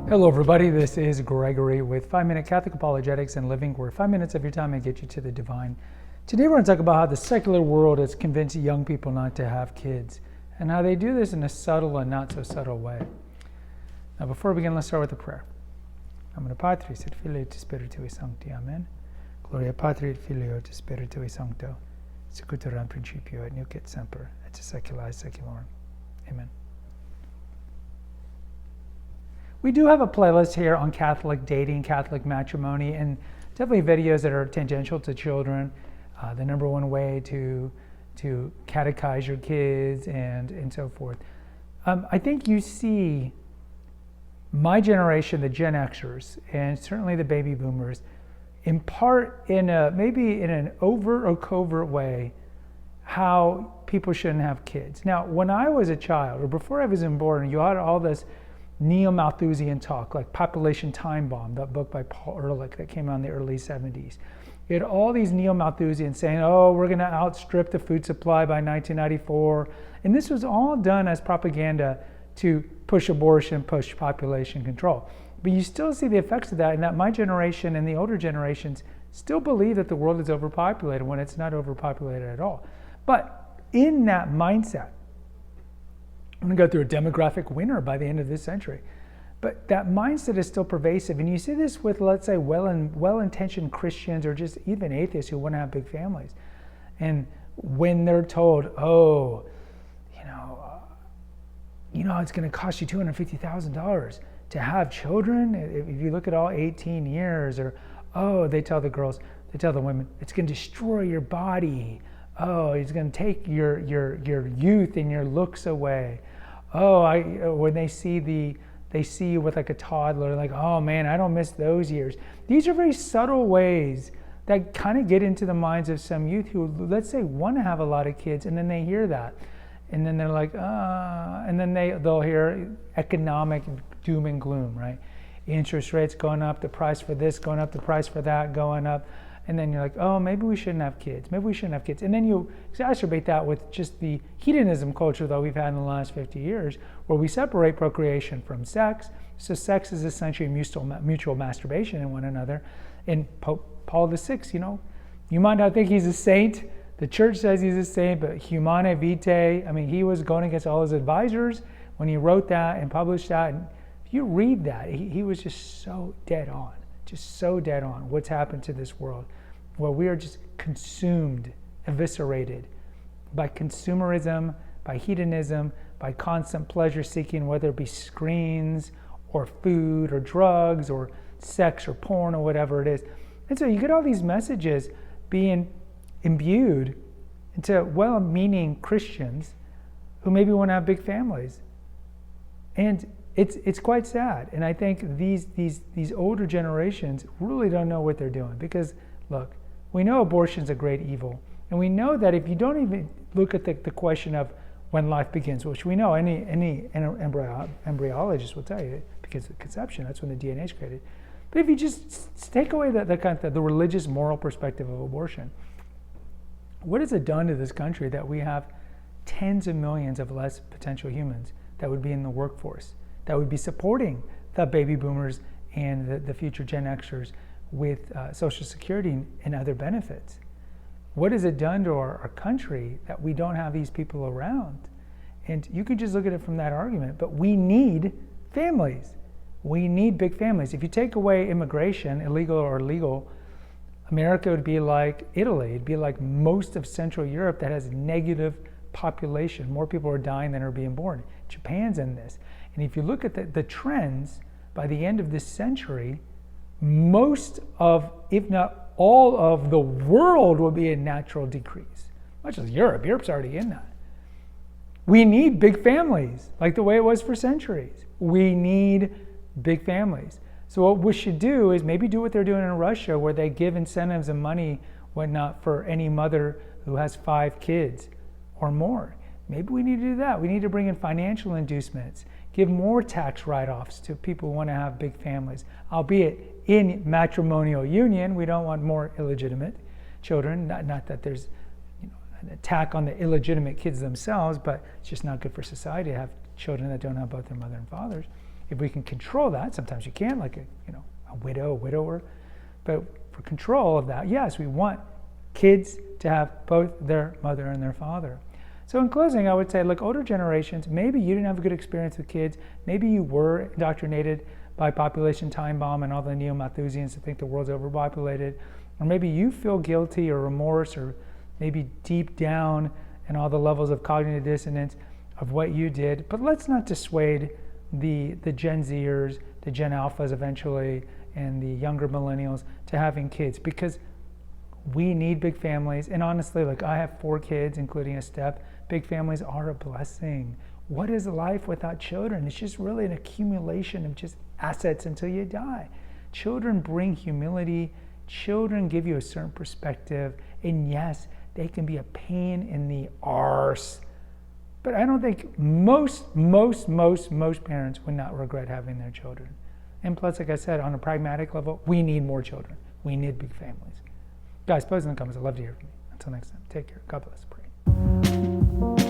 Hello everybody, this is Gregory with 5 Minute Catholic Apologetics and Living, where 5 minutes of your time may get you to the divine. Today we're going to talk about how the secular world has convinced young people not to have kids, and how they do this in a subtle and not so subtle way. Now before we begin, let's start with a prayer. Nomine Patris et Filii et Spiritui Sancti. Amen. Gloria Patri et Filio et Spiritui Sancto, secutor in principio et nunc et semper, et seculi seculorum. Amen. We do have a playlist here on Catholic dating, Catholic matrimony, and definitely videos that are tangential to children. The number one way to catechize your kids and so forth. I think you see my generation, the Gen Xers, and certainly the baby boomers, in part maybe in an overt or covert way, how people shouldn't have kids. Now, when I was a child, or before I was born, you had all this neo-Malthusian talk, like Population Time Bomb, that book by Paul Ehrlich that came out in the early 70s. You had all these neo-Malthusians saying, oh, we're going to outstrip the food supply by 1994. And this was all done as propaganda to push abortion, push population control. But you still see the effects of that, and that my generation and the older generations still believe that the world is overpopulated when it's not overpopulated at all. But in that mindset, I'm going to go through a demographic winter by the end of this century. But that mindset is still pervasive. And you see this with, let's say, well-intentioned Christians or just even atheists who want to have big families. And when they're told, oh, it's going to cost you $250,000 to have children, if you look at all 18 years, or, oh, they tell the women, it's going to destroy your body. Oh, it's going to take your youth and your looks away. Oh, when they see you with like a toddler, like, oh man, I don't miss those years. These are very subtle ways that kind of get into the minds of some youth who, let's say, want to have a lot of kids, and then they hear that, and then they're like, and then they'll hear economic doom and gloom, right? Interest rates going up, the price for this going up, the price for that going up. And then you're like, oh, maybe we shouldn't have kids. Maybe we shouldn't have kids. And then you exacerbate that with just the hedonism culture that we've had in the last 50 years, where we separate procreation from sex. So sex is essentially mutual masturbation in one another. And Pope Paul VI, you might not think he's a saint. The church says he's a saint, but Humanae Vitae, he was going against all his advisors when he wrote that and published that. And if you read that, he was just so dead on. Just so dead on what's happened to this world. Well, we are just consumed, eviscerated by consumerism, by hedonism, by constant pleasure seeking, whether it be screens or food or drugs or sex or porn or whatever it is. And so you get all these messages being imbued into well-meaning Christians who maybe want to have big families. And it's quite sad. And I think these older generations really don't know what they're doing, because look, we know abortion's a great evil, and we know that if you don't even look at the question of when life begins, which we know any embryologist will tell you, because of conception, that's when the DNA is created. But if you just take away the religious moral perspective of abortion, what has it done to this country that we have tens of millions of less potential humans that would be in the workforce, that would be supporting the baby boomers and the future Gen Xers with Social Security and other benefits? What has it done to our country that we don't have these people around? And you could just look at it from that argument, but we need families. We need big families. If you take away immigration, illegal or legal, America would be like Italy. It'd be like most of Central Europe that has negative population. More people are dying than are being born. Japan's in this. And if you look at the trends, by the end of this century, most of, if not all of the world will be in natural decrease. Much as Europe. Europe's already in that. We need big families, like the way it was for centuries. We need big families. So what we should do is maybe do what they're doing in Russia, where they give incentives and money, whatnot, for any mother who has 5 kids or more. Maybe we need to do that. We need to bring in financial inducements, give more tax write-offs to people who want to have big families, albeit in matrimonial union. We don't want more illegitimate children. Not that there's an attack on the illegitimate kids themselves, but it's just not good for society to have children that don't have both their mother and fathers. If we can control that, sometimes you can't, like a widow, a widower. But for control of that, yes, we want kids to have both their mother and their father. So in closing, I would say, look, older generations, maybe you didn't have a good experience with kids. Maybe you were indoctrinated by population time bomb and all the neo-Malthusians that think the world's overpopulated. Or maybe you feel guilty or remorse, or maybe deep down in all the levels of cognitive dissonance of what you did. But let's not dissuade the Gen Zers, the Gen Alphas eventually, and the younger millennials to having kids, because we need big families. And honestly, like, I have 4 kids, including a step. Big families are a blessing. What is life without children? It's just really an accumulation of just assets until you die. Children bring humility. Children give you a certain perspective. And yes, they can be a pain in the arse. But I don't think most parents would not regret having their children. And plus, like I said, on a pragmatic level, we need more children. We need big families. Guys, post in the comments. I'd love to hear from you. Until next time, take care. God bless. Pray.